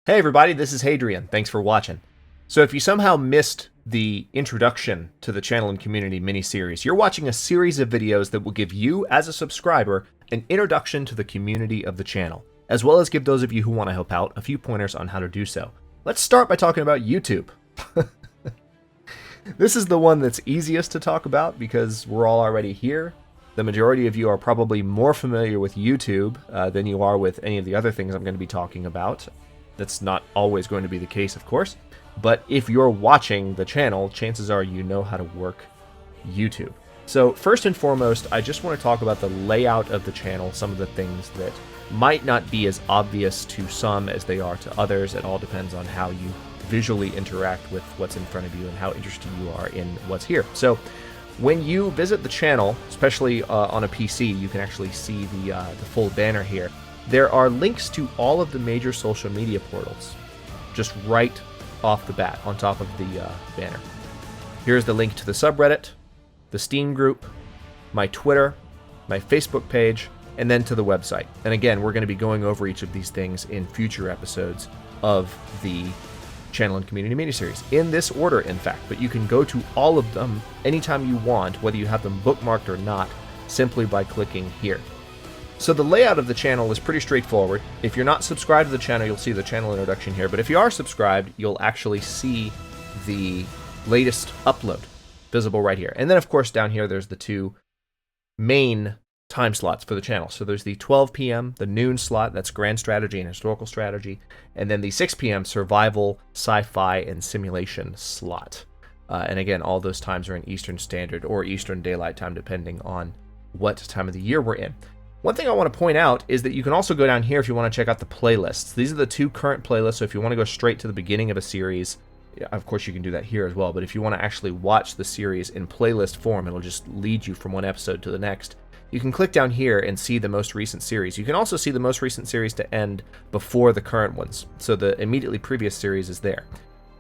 Hey everybody, this is Hadrian. Thanks for watching. So if you somehow missed the introduction to the channel and community mini-series, you're watching a series of videos that will give you, as a subscriber, an introduction to the community of the channel, as well as give those of you who want to help out a few pointers on how to do so. Let's start by talking about YouTube. This is the one that's easiest to talk about because we're all already here. The majority of you are probably more familiar with YouTube than you are with any of the other things I'm going to be talking about. That's not always going to be the case, of course, but if you're watching the channel, chances are you know how to work YouTube. So first and foremost, I just want to talk about the layout of the channel, some of the things that might not be as obvious to some as they are to others. It all depends on how you visually interact with what's in front of you and how interested you are in what's here. So when you visit the channel, especially on a PC, you can actually see the full banner here. There are links to all of the major social media portals, just right off the bat on top of the banner. Here's the link to the subreddit, the Steam group, my Twitter, my Facebook page, and then to the website. And again, we're going to be going over each of these things in future episodes of the channel and community miniseries, in this order, in fact. But you can go to all of them anytime you want, whether you have them bookmarked or not, simply by clicking here. So the layout of the channel is pretty straightforward. If you're not subscribed to the channel, you'll see the channel introduction here. But if you are subscribed, you'll actually see the latest upload visible right here. And then, of course, down here, there's the two main time slots for the channel. So there's the 12 p.m., the noon slot, that's grand strategy and historical strategy, and then the 6 p.m. survival, sci-fi, and simulation slot. And again, all those times are in Eastern Standard or Eastern Daylight Time, depending on what time of the year we're in. One thing I want to point out is that you can also go down here if you want to check out the playlists. These are the two current playlists, so if you want to go straight to the beginning of a series, of course you can do that here as well, but if you want to actually watch the series in playlist form, it'll just lead you from one episode to the next. You can click down here and see the most recent series. You can also see the most recent series to end before the current ones, so the immediately previous series is there.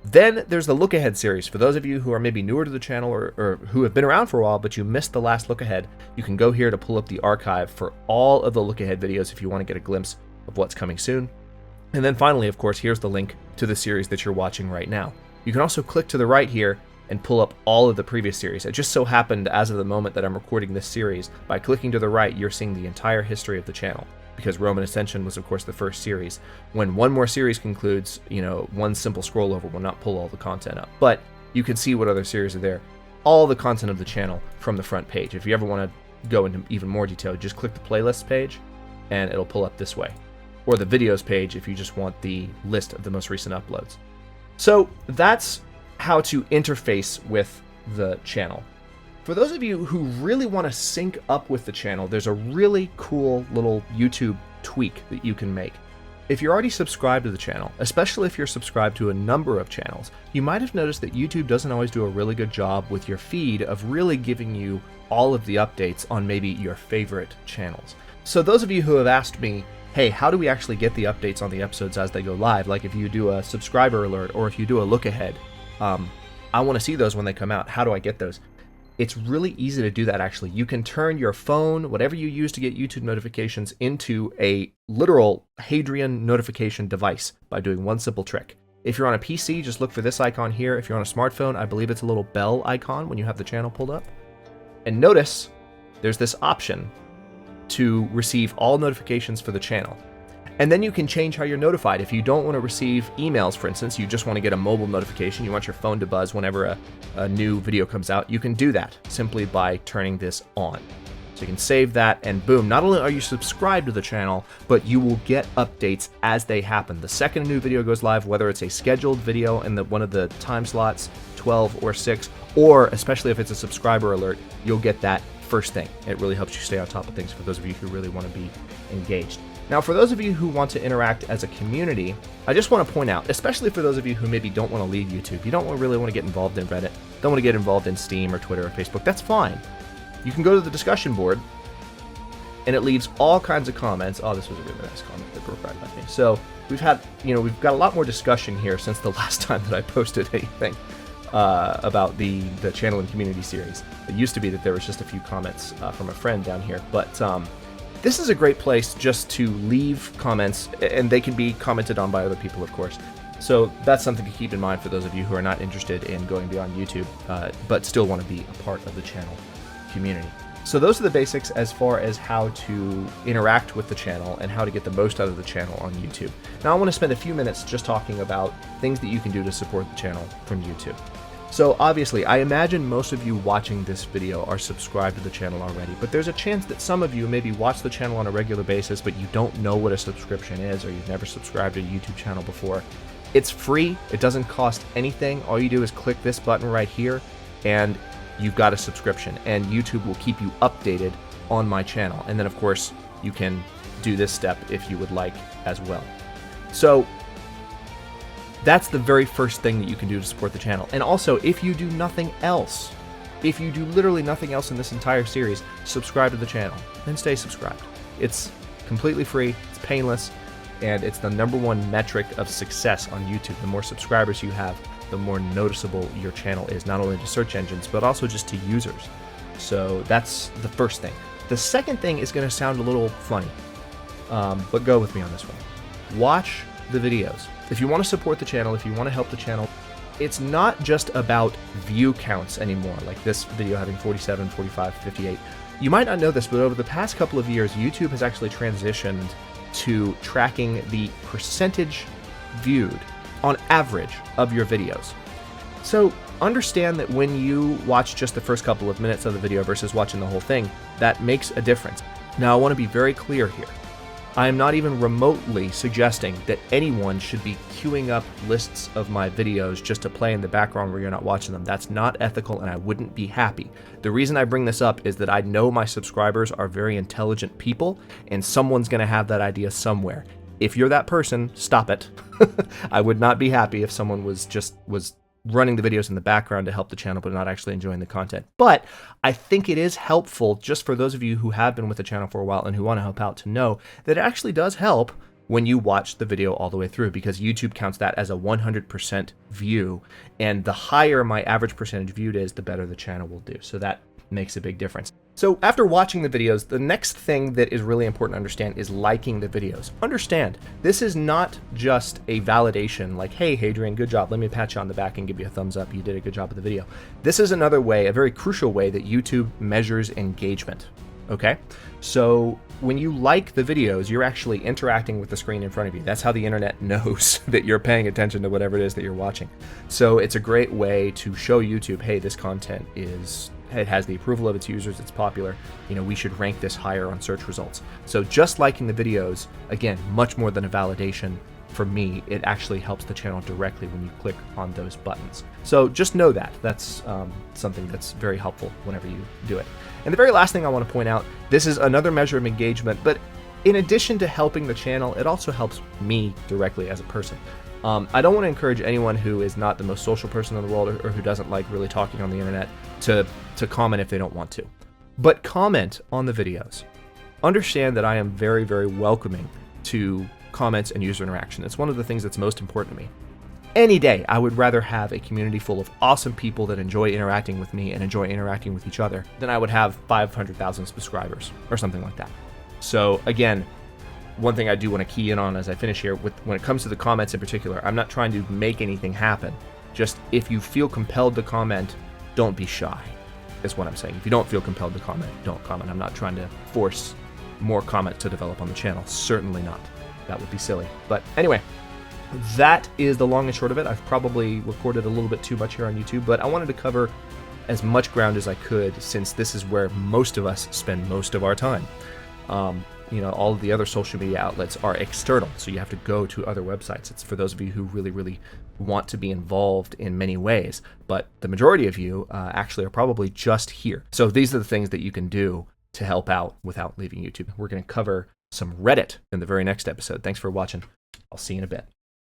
Then there's the Look Ahead series. For those of you who are maybe newer to the channel or who have been around for a while but you missed the last Look Ahead, you can go here to pull up the archive for all of the Look Ahead videos if you want to get a glimpse of what's coming soon. And then finally, of course, here's the link to the series that you're watching right now. You can also click to the right here and pull up all of the previous series. It just so happened, as of the moment that I'm recording this series, by clicking to the right, you're seeing the entire history of the channel, because Roman Ascension was, of course, the first series. When one more series concludes, one simple scroll over will not pull all the content up, but you can see what other series are there. All the content of the channel from the front page. If you ever want to go into even more detail, just click the playlists page and it'll pull up this way. Or the videos page if you just want the list of the most recent uploads. So that's how to interface with the channel. For those of you who really want to sync up with the channel, there's a really cool little YouTube tweak that you can make. If you're already subscribed to the channel, especially if you're subscribed to a number of channels, you might have noticed that YouTube doesn't always do a really good job with your feed of really giving you all of the updates on maybe your favorite channels. So those of you who have asked me, hey, how do we actually get the updates on the episodes as they go live? Like if you do a subscriber alert or if you do a look ahead, I want to see those when they come out. How do I get those? It's really easy to do that, actually. You can turn your phone, whatever you use to get YouTube notifications, into a literal Hadrian notification device by doing one simple trick. If you're on a PC, just look for this icon here. If you're on a smartphone, I believe it's a little bell icon when you have the channel pulled up. And notice there's this option to receive all notifications for the channel. And then you can change how you're notified. If you don't want to receive emails, for instance, you just want to get a mobile notification, you want your phone to buzz whenever a new video comes out, you can do that simply by turning this on. So you can save that, and boom, not only are you subscribed to the channel, but you will get updates as they happen. The second a new video goes live, whether it's a scheduled video in one of the time slots, 12 or 6, or especially if it's a subscriber alert, you'll get that first thing. It really helps you stay on top of things for those of you who really want to be engaged. Now, for those of you who want to interact as a community, I just want to point out, especially for those of you who maybe don't want to leave YouTube, you don't really want to get involved in Reddit, don't want to get involved in Steam or Twitter or Facebook, that's fine. You can go to the discussion board, and it leaves all kinds of comments. Oh, this was a really nice comment that broke right by me. So we've got a lot more discussion here since the last time that I posted anything about the channel and community series. It used to be that there was just a few comments from a friend down here, but This is a great place just to leave comments, and they can be commented on by other people, of course. So that's something to keep in mind for those of you who are not interested in going beyond YouTube, but still want to be a part of the channel community. So those are the basics as far as how to interact with the channel and how to get the most out of the channel on YouTube. Now I want to spend a few minutes just talking about things that you can do to support the channel from YouTube. So obviously, I imagine most of you watching this video are subscribed to the channel already, but there's a chance that some of you maybe watch the channel on a regular basis, but you don't know what a subscription is, or you've never subscribed to a YouTube channel before. It's free. It doesn't cost anything. All you do is click this button right here, and you've got a subscription, and YouTube will keep you updated on my channel. And then, of course, you can do this step if you would like as well. So that's the very first thing that you can do to support the channel. And also, if you do nothing else, if you do literally nothing else in this entire series, subscribe to the channel and stay subscribed. It's completely free, it's painless, and it's the #1 metric of success on YouTube. The more subscribers you have, the more noticeable your channel is, not only to search engines, but also just to users. So that's the first thing. The second thing is going to sound a little funny, but go with me on this one. Watch the videos. If you want to support the channel, if you want to help the channel, it's not just about view counts anymore, like this video having 47, 45, 58. You might not know this, but over the past couple of years, YouTube has actually transitioned to tracking the percentage viewed on average of your videos. So understand that when you watch just the first couple of minutes of the video versus watching the whole thing, that makes a difference. Now I want to be very clear here. I am not even remotely suggesting that anyone should be queuing up lists of my videos just to play in the background where you're not watching them. That's not ethical, and I wouldn't be happy. The reason I bring this up is that I know my subscribers are very intelligent people, and someone's going to have that idea somewhere. If you're that person, stop it. I would not be happy if someone was running the videos in the background to help the channel but not actually enjoying the content. But I think it is helpful, just for those of you who have been with the channel for a while and who want to help out, to know that it actually does help when you watch the video all the way through, because YouTube counts that as a 100% view, and the higher my average percentage viewed is, the better the channel will do. So that makes a big difference. So after watching the videos, the next thing that is really important to understand is liking the videos. Understand, this is not just a validation like, hey, Hadrian, good job, let me pat you on the back and give you a thumbs up, you did a good job of the video. This is another way, a very crucial way, that YouTube measures engagement, okay? So when you like the videos, you're actually interacting with the screen in front of you. That's how the internet knows that you're paying attention to whatever it is that you're watching. So it's a great way to show YouTube, hey, this content it has the approval of its users, it's popular, we should rank this higher on search results. So just liking the videos, again, much more than a validation for me, it actually helps the channel directly when you click on those buttons. So just know that. That's something that's very helpful whenever you do it. And the very last thing I want to point out, this is another measure of engagement, but in addition to helping the channel, it also helps me directly as a person. I don't want to encourage anyone who is not the most social person in the world, or who doesn't like really talking on the internet, to comment if they don't want to. But comment on the videos. Understand that I am very, very welcoming to comments and user interaction. It's one of the things that's most important to me. Any day, I would rather have a community full of awesome people that enjoy interacting with me and enjoy interacting with each other than I would have 500,000 subscribers or something like that. So again, one thing I do want to key in on as I finish here, when it comes to the comments in particular, I'm not trying to make anything happen. Just if you feel compelled to comment, don't be shy, is what I'm saying. If you don't feel compelled to comment, don't comment. I'm not trying to force more comments to develop on the channel. Certainly not. That would be silly. But anyway, that is the long and short of it. I've probably recorded a little bit too much here on YouTube, but I wanted to cover as much ground as I could, since this is where most of us spend most of our time. All of the other social media outlets are external, so you have to go to other websites. It's for those of you who really, really want to be involved in many ways, but the majority of you actually are probably just here. So these are the things that you can do to help out without leaving YouTube. We're going to cover some Reddit in the very next episode. Thanks for watching. I'll see you in a bit.